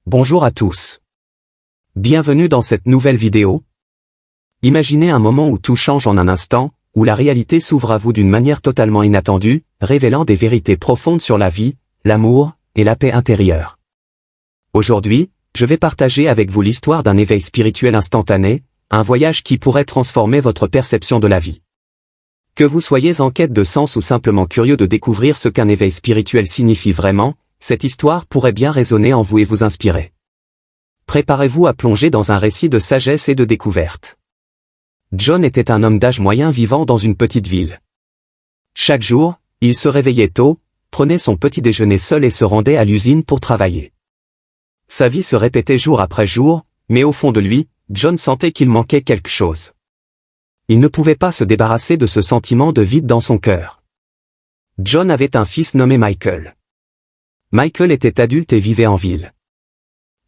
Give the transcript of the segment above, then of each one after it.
Bonjour à tous. Bienvenue dans cette nouvelle vidéo. Imaginez un moment où tout change en un instant, où la réalité s'ouvre à vous d'une manière totalement inattendue, révélant des vérités profondes sur la vie, l'amour et la paix intérieure. Aujourd'hui, je vais partager avec vous l'histoire d'un éveil spirituel instantané, un voyage qui pourrait transformer votre perception de la vie. Que vous soyez en quête de sens ou simplement curieux de découvrir ce qu'un éveil spirituel signifie vraiment, cette histoire pourrait bien résonner en vous et vous inspirer. Préparez-vous à plonger dans un récit de sagesse et de découverte. John était un homme d'âge moyen vivant dans une petite ville. Chaque jour, il se réveillait tôt, prenait son petit déjeuner seul et se rendait à l'usine pour travailler. Sa vie se répétait jour après jour, mais au fond de lui, John sentait qu'il manquait quelque chose. Il ne pouvait pas se débarrasser de ce sentiment de vide dans son cœur. John avait un fils nommé Michael. Michael était adulte et vivait en ville.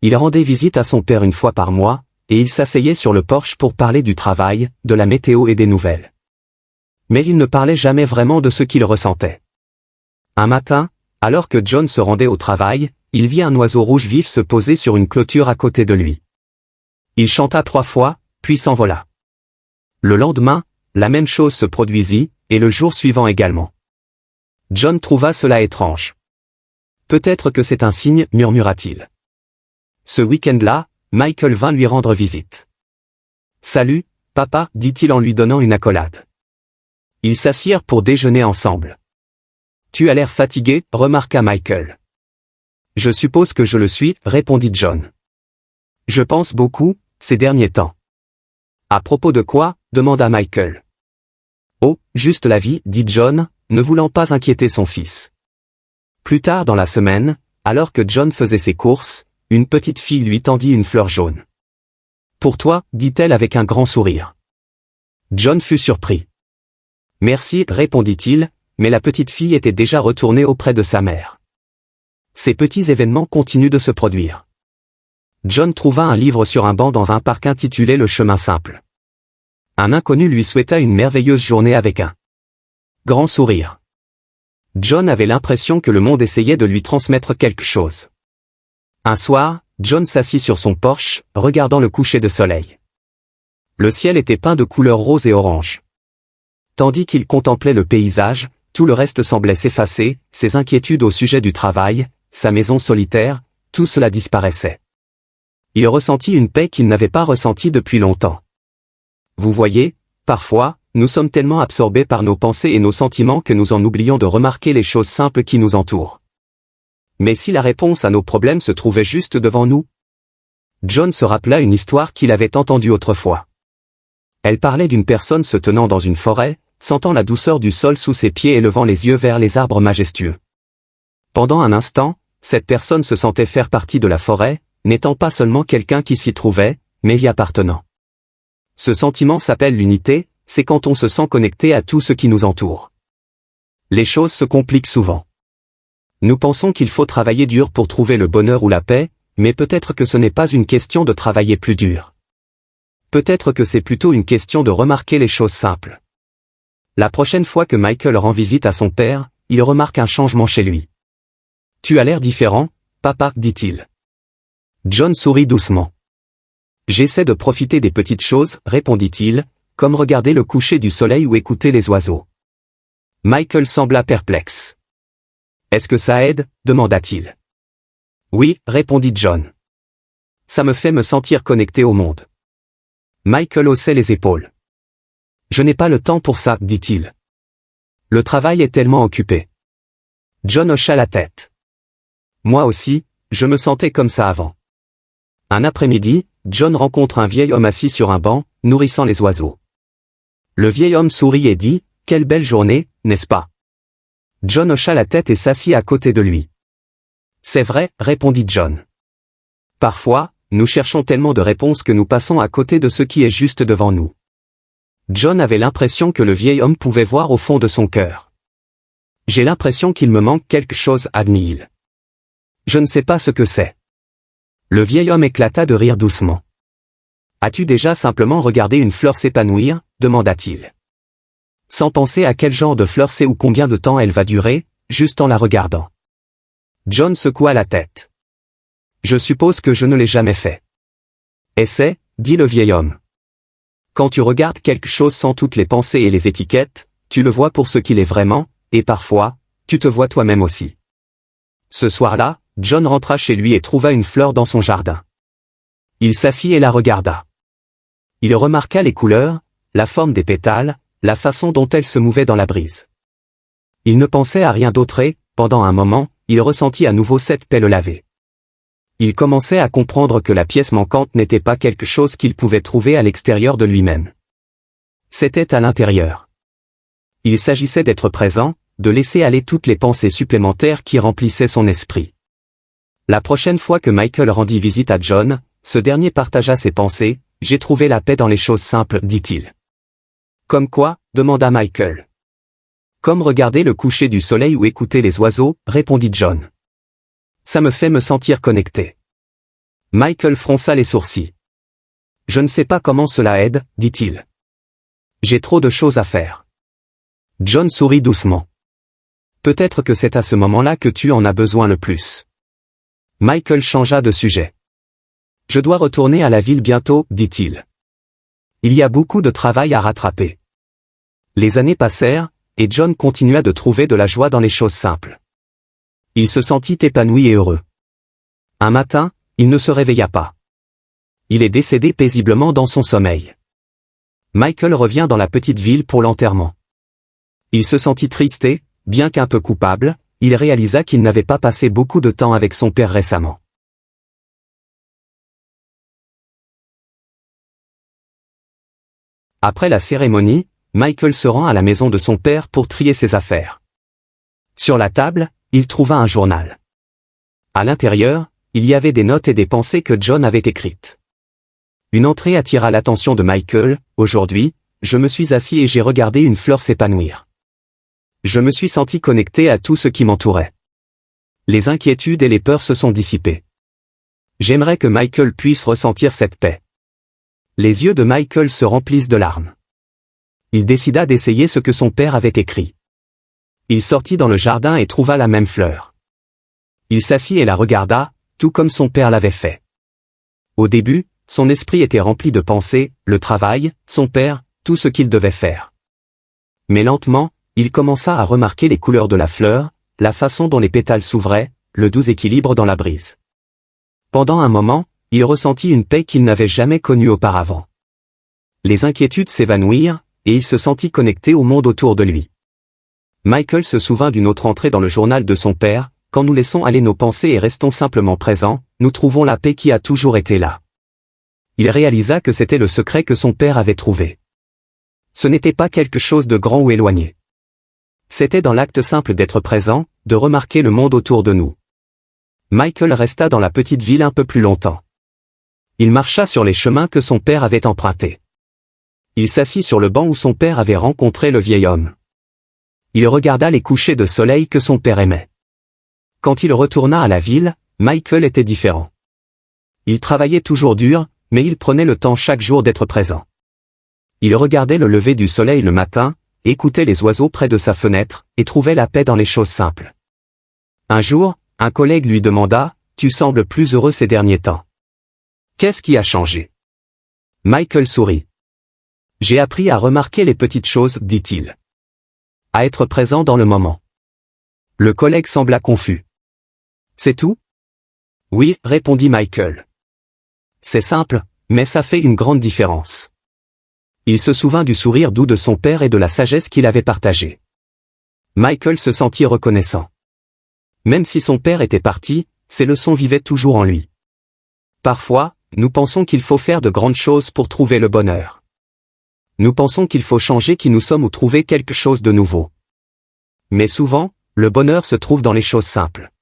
Il rendait visite à son père une fois par mois, et il s'asseyait sur le porche pour parler du travail, de la météo et des nouvelles. Mais il ne parlait jamais vraiment de ce qu'il ressentait. Un matin, alors que John se rendait au travail, il vit un oiseau rouge vif se poser sur une clôture à côté de lui. Il chanta 3 fois, puis s'envola. Le lendemain, la même chose se produisit, et le jour suivant également. John trouva cela étrange. Peut-être que c'est un signe, murmura-t-il. Ce week-end-là, Michael vint lui rendre visite. Salut, papa, dit-il en lui donnant une accolade. Ils s'assirent pour déjeuner ensemble. Tu as l'air fatigué, remarqua Michael. Je suppose que je le suis, répondit John. Je pense beaucoup, ces derniers temps. À propos de quoi, demanda Michael. Oh, juste la vie, dit John, ne voulant pas inquiéter son fils. Plus tard dans la semaine, alors que John faisait ses courses, une petite fille lui tendit une fleur jaune. Pour toi, dit-elle avec un grand sourire. John fut surpris. Merci, répondit-il, mais la petite fille était déjà retournée auprès de sa mère. Ces petits événements continuent de se produire. John trouva un livre sur un banc dans un parc intitulé Le chemin simple. Un inconnu lui souhaita une merveilleuse journée avec un grand sourire. John avait l'impression que le monde essayait de lui transmettre quelque chose. Un soir, John s'assit sur son porche, regardant le coucher de soleil. Le ciel était peint de couleurs roses et oranges. Tandis qu'il contemplait le paysage, tout le reste semblait s'effacer, ses inquiétudes au sujet du travail, sa maison solitaire, tout cela disparaissait. Il ressentit une paix qu'il n'avait pas ressentie depuis longtemps. Vous voyez, parfois, nous sommes tellement absorbés par nos pensées et nos sentiments que nous en oublions de remarquer les choses simples qui nous entourent. Mais si la réponse à nos problèmes se trouvait juste devant nous? John se rappela une histoire qu'il avait entendue autrefois. Elle parlait d'une personne se tenant dans une forêt, sentant la douceur du sol sous ses pieds et levant les yeux vers les arbres majestueux. Pendant un instant, cette personne se sentait faire partie de la forêt, n'étant pas seulement quelqu'un qui s'y trouvait, mais y appartenant. Ce sentiment s'appelle l'unité, c'est quand on se sent connecté à tout ce qui nous entoure. Les choses se compliquent souvent. Nous pensons qu'il faut travailler dur pour trouver le bonheur ou la paix, mais peut-être que ce n'est pas une question de travailler plus dur. Peut-être que c'est plutôt une question de remarquer les choses simples. La prochaine fois que Michael rend visite à son père, il remarque un changement chez lui. « Tu as l'air différent, papa, dit-il. » John sourit doucement. « J'essaie de profiter des petites choses, répondit-il, comme regarder le coucher du soleil ou écouter les oiseaux. » Michael sembla perplexe. « Est-ce que ça aide ?» demanda-t-il. « Oui, répondit John. Ça me fait me sentir connecté au monde. » Michael haussait les épaules. « Je n'ai pas le temps pour ça, dit-il. Le travail est tellement occupé. » John hocha la tête. « Moi aussi, je me sentais comme ça avant. » Un après-midi, John rencontre un vieil homme assis sur un banc, nourrissant les oiseaux. Le vieil homme sourit et dit, « Quelle belle journée, n'est-ce pas ?» John hocha la tête et s'assit à côté de lui. « C'est vrai, répondit John. Parfois, nous cherchons tellement de réponses que nous passons à côté de ce qui est juste devant nous. » John avait l'impression que le vieil homme pouvait voir au fond de son cœur. « J'ai l'impression qu'il me manque quelque chose, admit-il. Je ne sais pas ce que c'est. » Le vieil homme éclata de rire doucement. « As-tu déjà simplement regardé une fleur s'épanouir ?» demanda-t-il. Sans penser à quel genre de fleur c'est ou combien de temps elle va durer, juste en la regardant. John secoua la tête. Je suppose que je ne l'ai jamais fait. Essaie, dit le vieil homme. Quand tu regardes quelque chose sans toutes les pensées et les étiquettes, tu le vois pour ce qu'il est vraiment, et parfois, tu te vois toi-même aussi. Ce soir-là, John rentra chez lui et trouva une fleur dans son jardin. Il s'assit et la regarda. Il remarqua les couleurs, la forme des pétales, la façon dont elle se mouvait dans la brise. Il ne pensait à rien d'autre et, pendant un moment, il ressentit à nouveau cette paix le laver. Il commençait à comprendre que la pièce manquante n'était pas quelque chose qu'il pouvait trouver à l'extérieur de lui-même. C'était à l'intérieur. Il s'agissait d'être présent, de laisser aller toutes les pensées supplémentaires qui remplissaient son esprit. La prochaine fois que Michael rendit visite à John, ce dernier partagea ses pensées. « J'ai trouvé la paix dans les choses simples, dit-il. » Comme quoi, demanda Michael. Comme regarder le coucher du soleil ou écouter les oiseaux, répondit John. Ça me fait me sentir connecté. Michael fronça les sourcils. Je ne sais pas comment cela aide, dit-il. J'ai trop de choses à faire. John sourit doucement. Peut-être que c'est à ce moment-là que tu en as besoin le plus. Michael changea de sujet. Je dois retourner à la ville bientôt, dit-il. Il y a beaucoup de travail à rattraper. Les années passèrent, et John continua de trouver de la joie dans les choses simples. Il se sentit épanoui et heureux. Un matin, il ne se réveilla pas. Il est décédé paisiblement dans son sommeil. Michael revient dans la petite ville pour l'enterrement. Il se sentit triste et, bien qu'un peu coupable, il réalisa qu'il n'avait pas passé beaucoup de temps avec son père récemment. Après la cérémonie, Michael se rend à la maison de son père pour trier ses affaires. Sur la table, il trouva un journal. À l'intérieur, il y avait des notes et des pensées que John avait écrites. Une entrée attira l'attention de Michael. « Aujourd'hui, je me suis assis et j'ai regardé une fleur s'épanouir. Je me suis senti connecté à tout ce qui m'entourait. Les inquiétudes et les peurs se sont dissipées. J'aimerais que Michael puisse ressentir cette paix. » Les yeux de Michael se remplissent de larmes. Il décida d'essayer ce que son père avait écrit. Il sortit dans le jardin et trouva la même fleur. Il s'assit et la regarda, tout comme son père l'avait fait. Au début, son esprit était rempli de pensées, le travail, son père, tout ce qu'il devait faire. Mais lentement, il commença à remarquer les couleurs de la fleur, la façon dont les pétales s'ouvraient, le doux équilibre dans la brise. Pendant un moment, il ressentit une paix qu'il n'avait jamais connue auparavant. Les inquiétudes s'évanouirent, et il se sentit connecté au monde autour de lui. Michael se souvint d'une autre entrée dans le journal de son père. Quand nous laissons aller nos pensées et restons simplement présents, nous trouvons la paix qui a toujours été là. Il réalisa que c'était le secret que son père avait trouvé. Ce n'était pas quelque chose de grand ou éloigné. C'était dans l'acte simple d'être présent, de remarquer le monde autour de nous. Michael resta dans la petite ville un peu plus longtemps. Il marcha sur les chemins que son père avait empruntés. Il s'assit sur le banc où son père avait rencontré le vieil homme. Il regarda les couchers de soleil que son père aimait. Quand il retourna à la ville, Michael était différent. Il travaillait toujours dur, mais il prenait le temps chaque jour d'être présent. Il regardait le lever du soleil le matin, écoutait les oiseaux près de sa fenêtre, et trouvait la paix dans les choses simples. Un jour, un collègue lui demanda, « Tu sembles plus heureux ces derniers temps. Qu'est-ce qui a changé ?» Michael sourit. « J'ai appris à remarquer les petites choses, dit-il. À être présent dans le moment. » Le collègue sembla confus. « C'est tout ?» Oui, répondit Michael. C'est simple, mais ça fait une grande différence. Il se souvint du sourire doux de son père et de la sagesse qu'il avait partagée. Michael se sentit reconnaissant. Même si son père était parti, ses leçons vivaient toujours en lui. Parfois, nous pensons qu'il faut faire de grandes choses pour trouver le bonheur. Nous pensons qu'il faut changer qui nous sommes ou trouver quelque chose de nouveau. Mais souvent, le bonheur se trouve dans les choses simples.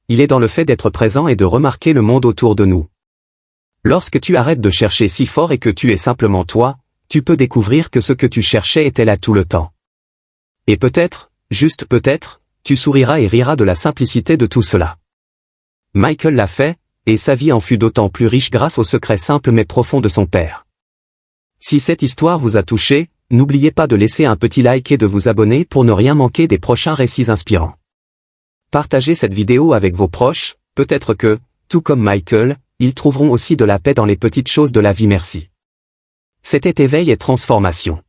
Il est dans le fait d'être présent et de remarquer le monde autour de nous. Lorsque tu arrêtes de chercher si fort et que tu es simplement toi, tu peux découvrir que ce que tu cherchais était là tout le temps. Et peut-être, juste peut-être, tu souriras et riras de la simplicité de tout cela. Michael l'a fait, et sa vie en fut d'autant plus riche grâce au secret simple mais profond de son père. Si cette histoire vous a touché, n'oubliez pas de laisser un petit like et de vous abonner pour ne rien manquer des prochains récits inspirants. Partagez cette vidéo avec vos proches, peut-être que, tout comme Michael, ils trouveront aussi de la paix dans les petites choses de la vie. Merci. C'était Éveil et Transformation.